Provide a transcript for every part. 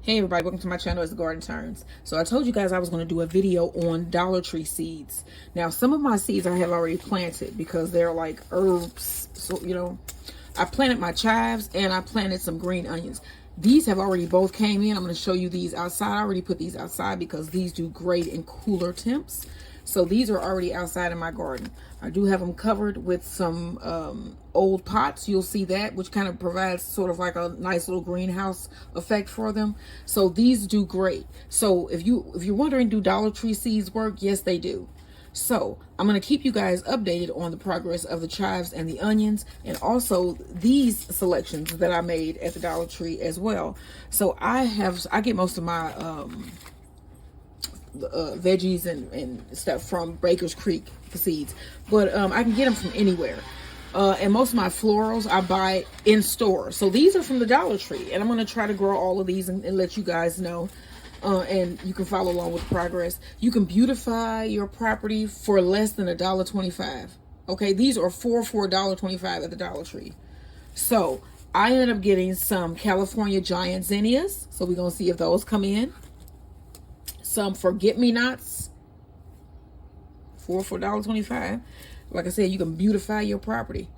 Hey everybody, welcome to my channel. It's the Garden Turns. So I told you guys I was going to do a video on Dollar Tree seeds. Now some of my seeds I have already planted because they're like herbs. So I planted my chives and I planted some green onions. These have already both came in. I'm going to show you these outside. I already put these outside because these do great in cooler temps. So these are already outside in my garden. I do have them covered with some old pots. You'll see that, which kind of provides sort of like a nice little greenhouse effect for them. So these do great. So if you're wondering, do Dollar Tree seeds work? Yes, they do. So I'm going to keep you guys updated on the progress of the chives and the onions, and also these selections that I made at the Dollar Tree as well. So I get most of my veggies and stuff from Baker's Creek seeds, but I can get them from anywhere. And most of my florals I buy in store. So these are from the Dollar Tree, and I'm going to try to grow all of these and let you guys know. And you can follow along with the progress. You can beautify your property for less than $1.25. Okay, these are for $1.25 at the Dollar Tree. So I ended up getting some California giant zinnias. So we're gonna see if those come in. Some forget-me-nots for $4.25. Like I said, you can beautify your property.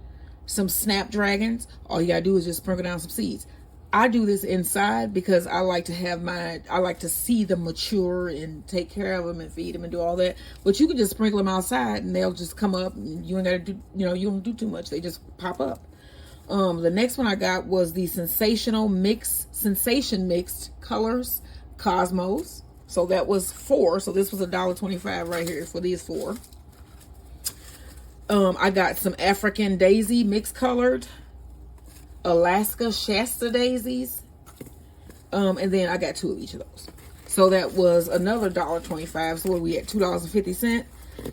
Some snapdragons. All you gotta do is just sprinkle down some seeds. I do this inside because I like to see them mature and take care of them and feed them and do all that. But you can just sprinkle them outside and they'll just come up, and you ain't gotta do, you don't do too much. They just pop up. The next one I got was the Sensation Mixed Colors Cosmos. So that was 4. So this was $1.25 right here for these 4. I got some African Daisy mixed colored, Alaska Shasta daisies, and then I got 2 of each of those. So that was another $1.25. So what are we at? $2.50.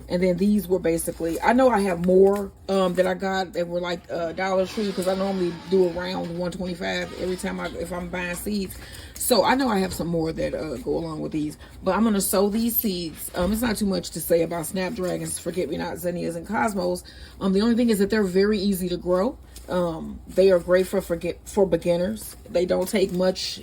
And then these were basically, I know I have more that I got that were like Dollar Tree, because I normally do around $1.25 every time if I'm buying seeds. So I know I have some more that go along with these, but I'm going to sow these seeds. It's not too much to say about snapdragons, forget-me-not, zinnias, and cosmos. The only thing is that they're very easy to grow. They are great for beginners. They don't take much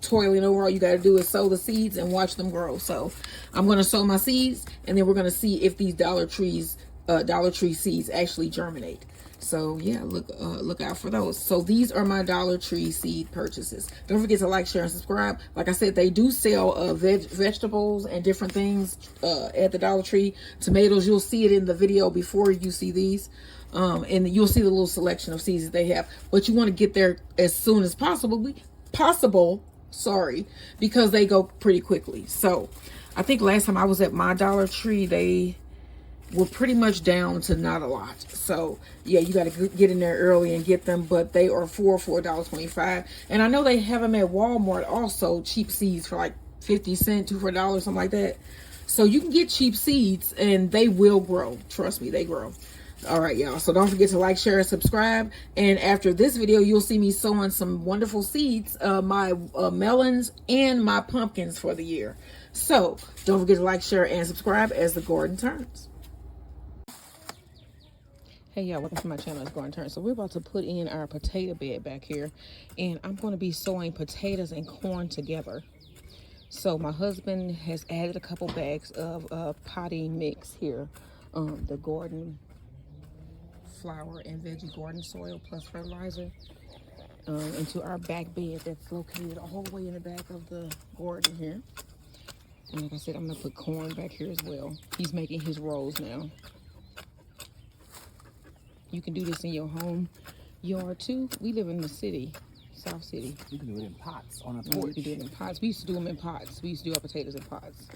toiling over. All you got to do is sow the seeds and watch them grow. So I'm going to sow my seeds, and then we're going to see if these Dollar Tree seeds actually germinate. So yeah, look out for those. So these are my Dollar Tree seed purchases. Don't forget to like, share, and subscribe. Like I said, they do sell vegetables and different things at the Dollar Tree. Tomatoes, you'll see it in the video before you see these. And you'll see the little selection of seeds that they have. But you want to get there as soon as possible, because they go pretty quickly. So I think last time I was at my Dollar Tree, they were pretty much down to not a lot. So yeah, you got to get in there early and get them, but they are for $4.25. And I know they have them at Walmart also, cheap seeds for like 50 cents, 2 for $1, something like that. So you can get cheap seeds and they will grow. Trust me, they grow. All right, y'all. So don't forget to like, share, and subscribe. And after this video, you'll see me sowing some wonderful seeds, my melons and my pumpkins for the year. So don't forget to like, share, and subscribe as the garden turns. Hey y'all, welcome to my channel. It's Garden Turns. So we're about to put in our potato bed back here, and I'm going to be sowing potatoes and corn together. So my husband has added a couple bags of potting mix here, the garden flour and veggie garden soil plus fertilizer, into our back bed that's located all the way in the back of the garden here. And like I said, I'm gonna put corn back here as well. He's making his rows now. You can do this in your home yard too. We live in the city, South City. You can do it in pots on a porch. You can do it in pots. We used to do them in pots. We used to do our potatoes in pots.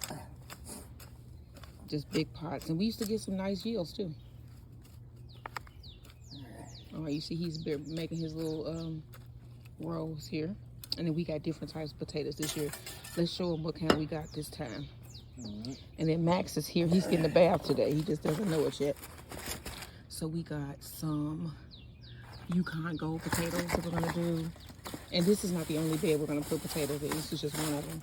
Just big pots. And we used to get some nice yields too. All right, you see he's making his little rows here. And then we got different types of potatoes this year. Let's show them what kind we got this time. And then Max is here. He's getting a bath today. He just doesn't know it yet. So we got some Yukon Gold potatoes that we're gonna do. And this is not the only bed we're gonna put potatoes in. This is just one of them.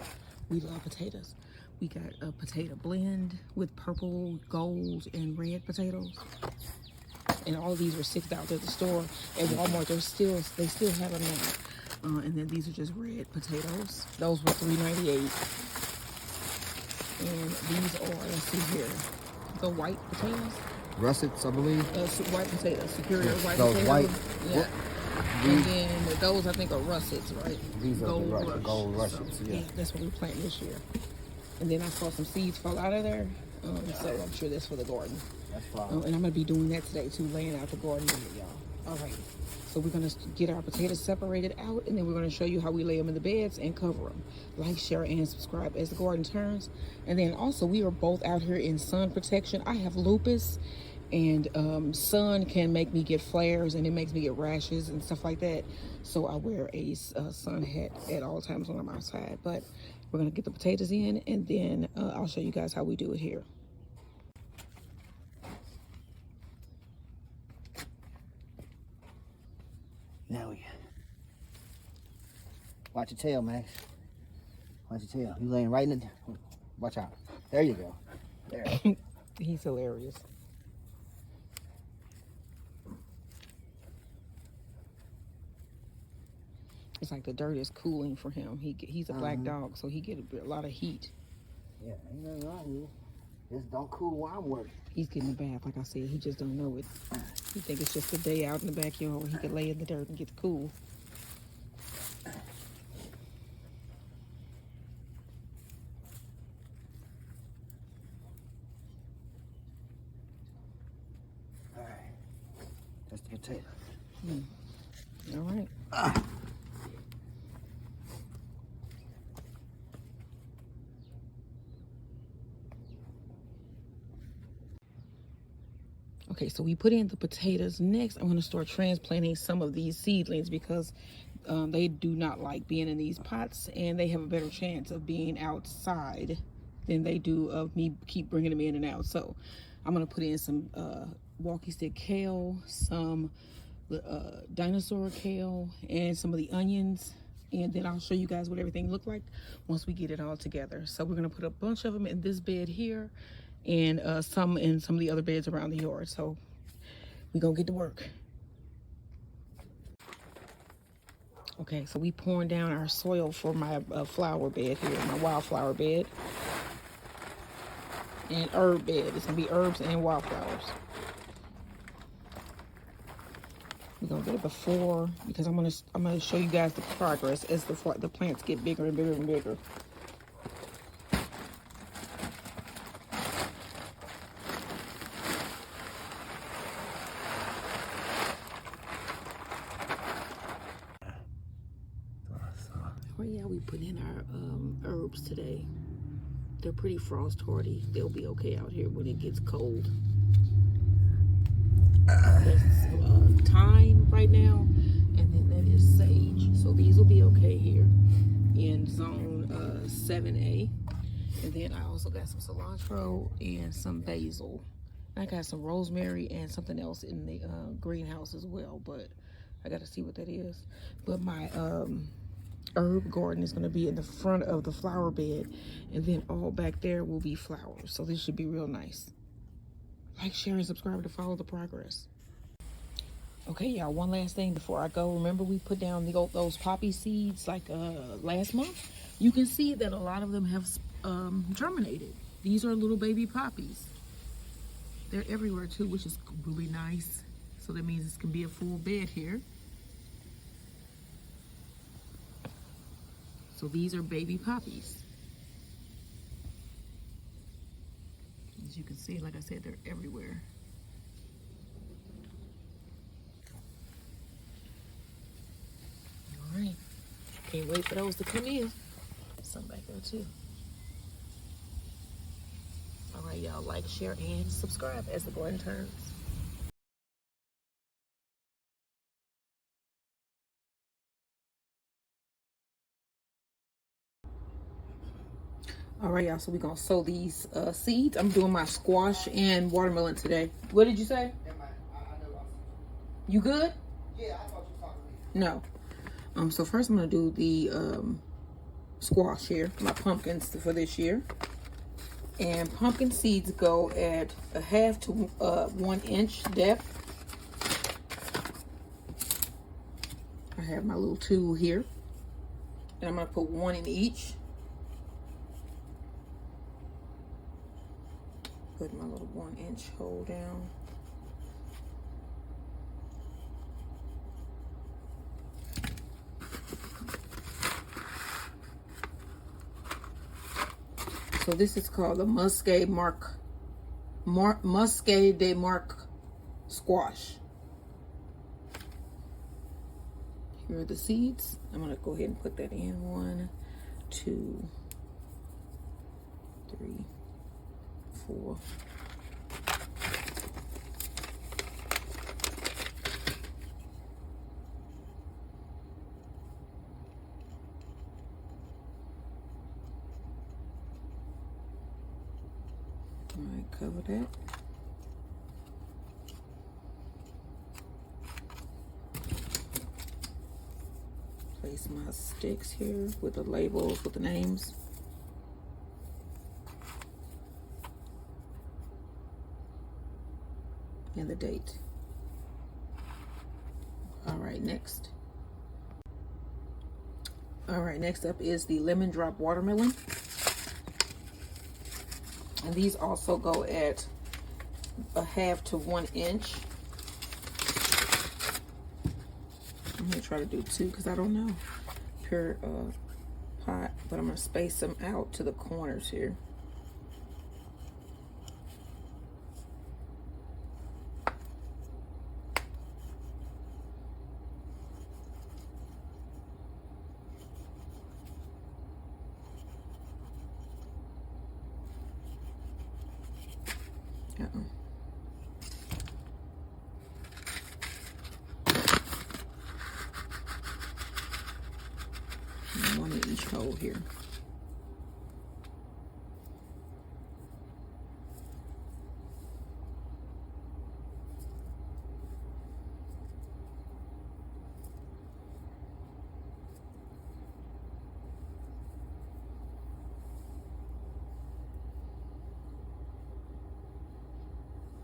We love potatoes. We got a potato blend with purple, gold, and red potatoes. And all of these were $6 at the store. At Walmart, they still have them And then these are just red potatoes. Those were $3.98. And these are, let's see here, the white potatoes. Russets, I believe. White potatoes, superior white those potatoes. White. Yeah. And then those I think are russets, right? These are the gold russets. So, yeah, that's what we're planting this year. And then I saw some seeds fall out of there, so I'm sure that's for the garden. That's fine. And I'm gonna be doing that today too, laying out the garden with y'all. All right. So we're gonna get our potatoes separated out, and then we're gonna show you how we lay them in the beds and cover them. Like, share, and subscribe as the garden turns. And then also, we are both out here in sun protection. I have lupus, and sun can make me get flares, and it makes me get rashes and stuff like that. So I wear a sun hat at all times when I'm outside. But we're gonna get the potatoes in, and then I'll show you guys how we do it here. Now we watch your tail, Max. Watch your tail. You laying right in the. Watch out. There you go. There. He's hilarious. It's like the dirt is cooling for him. He's a black dog, so he get a lot of heat. Yeah, ain't nothing wrong with it. Just don't cool while I'm working. He's getting a bath, like I said. He just don't know it. He think it's just a day out in the backyard where he could lay in the dirt and get cool. All right. That's the potato. All right. Okay, so we put in the potatoes. Next, I'm going to start transplanting some of these seedlings because they do not like being in these pots, and they have a better chance of being outside than they do of me keep bringing them in and out. So I'm going to put in some walkie stick kale, some dinosaur kale, and some of the onions. And then I'll show you guys what everything looked like once we get it all together. So we're going to put a bunch of them in this bed here, and some in some of the other beds around the yard. So we're gonna get to work. Okay, so we pouring down our soil for my flower bed here, my wildflower bed and herb bed. It's gonna be herbs and wildflowers. We're gonna get it before, because I'm gonna show you guys the progress as the plants get bigger and bigger and bigger. Well, yeah, we put in our herbs today. They're pretty frost hardy. They'll be okay out here when it gets cold. There's thyme right now, and then that is sage. So these will be okay here in zone 7A. And then I also got some cilantro and some basil. I got some rosemary and something else in the greenhouse as well, but I got to see what that is. But my herb garden is going to be in the front of the flower bed, and then all back there will be flowers. So this should be real nice. Like, share, and subscribe to follow the progress. Okay, y'all, one last thing before I go. Remember, we put down those poppy seeds like last month? You can see that a lot of them have germinated. These are little baby poppies. They're everywhere too, which is really nice. So that means it's gonna be a full bed here. So these are baby poppies. As you can see, like I said, they're everywhere. All right, can't wait for those to come in. Some back there too. All right, y'all, like, share, and subscribe as the garden turns. All right, y'all, so we're gonna sow these seeds. I'm doing my squash and watermelon today. What did you say? You good? Yeah, I thought you were talking to me. No. So first I'm gonna do the squash here, my pumpkins for this year. And pumpkin seeds go at a 1/2 to 1 inch depth. I have my little tool here. And I'm going to put one in each. Put my little 1-inch hole down. So this is called the Muscat de Marque squash. Here are the seeds. I'm going to go ahead and put that in. 1, 2, 3, 4. All right, cover that. Place my sticks here with the labels, with the names. And the date. All right, next. All right, next up is the lemon drop watermelon. And these also go at a 1/2 to 1 inch. I'm gonna try to do 2 because I don't know per pot, but I'm gonna space them out to the corners here. One in each hole here.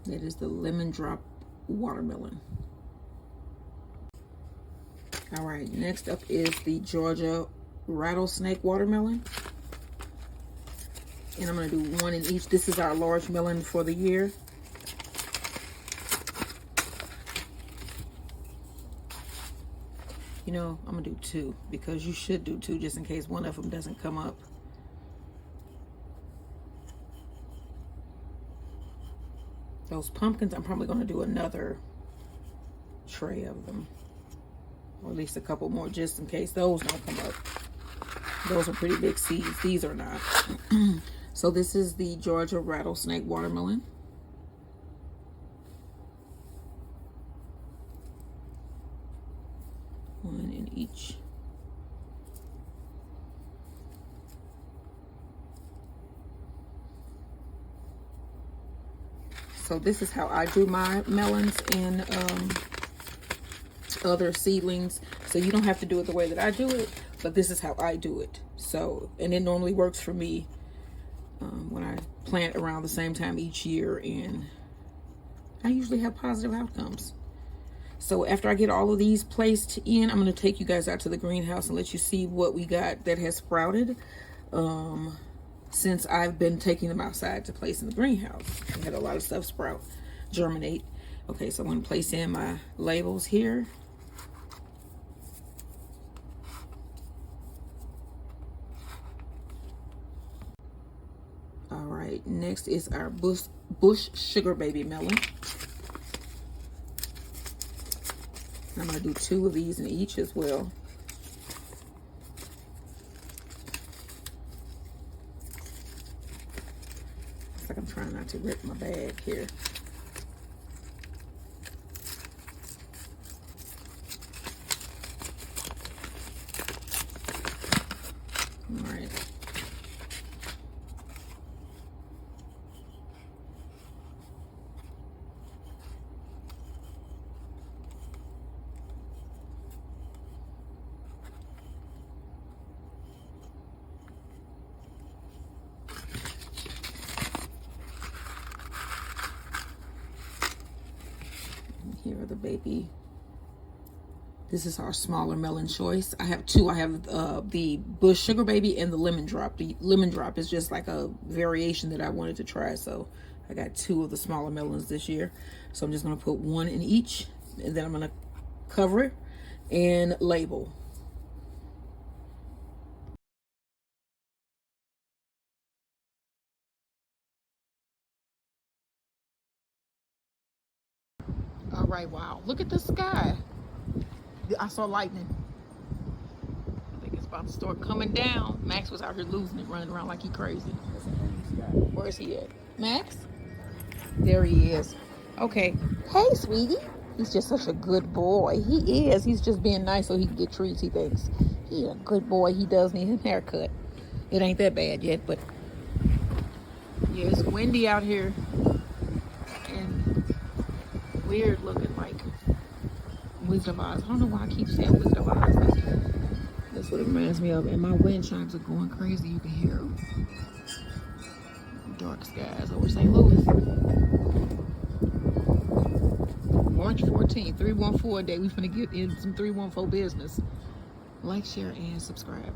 It is the lemon drop watermelon. All right, next up is the Georgia rattlesnake watermelon. And I'm gonna do 1 in each. This is our large melon for the year. You know, I'm gonna do 2 because you should do 2 just in case one of them doesn't come up. Those pumpkins, I'm probably gonna do another tray of them. Or at least a couple more just in case those don't come up. Those are pretty big seeds. These are not. So this is the Georgia rattlesnake watermelon. One in each. So this is how I do my melons and other seedlings. So you don't have to do it the way that I do it, but this is how I do it. So, and it normally works for me when I plant around the same time each year, and I usually have positive outcomes. So after I get all of these placed in, I'm going to take you guys out to the greenhouse and let you see what we got that has sprouted since I've been taking them outside to place in the greenhouse. I had a lot of stuff sprout, germinate. Okay, so I'm going to place in my labels here. All right, next is our bush sugar baby melon. I'm going to do 2 of these in each as well. It's like I'm trying not to rip my bag here. All right. Here are the This is our smaller melon choice. I have two. I have the Bush Sugar Baby and the Lemon Drop. The Lemon Drop is just like a variation that I wanted to try. So I got two of the smaller melons this year. So I'm just going to put one in each. And then I'm going to cover it and label. All right, wow. Look at the sky. I saw lightning. I think it's about to start coming down. Max was out here losing it, running around like he crazy. Where is he at? Max? There he is. Okay. Hey, sweetie. He's just such a good boy. He is. He's just being nice so he can get treats, he thinks. He's a good boy. He does need a haircut. It ain't that bad yet, but yeah, it's windy out here. And weird looking like Wizard of Oz. I don't know why I keep saying Wizard of Oz. That's what it reminds me of. And my wind chimes are going crazy. You can hear them. Dark skies over St. Louis. March 14th, 314 day. We finna get in some 314 business. Like, share, and subscribe.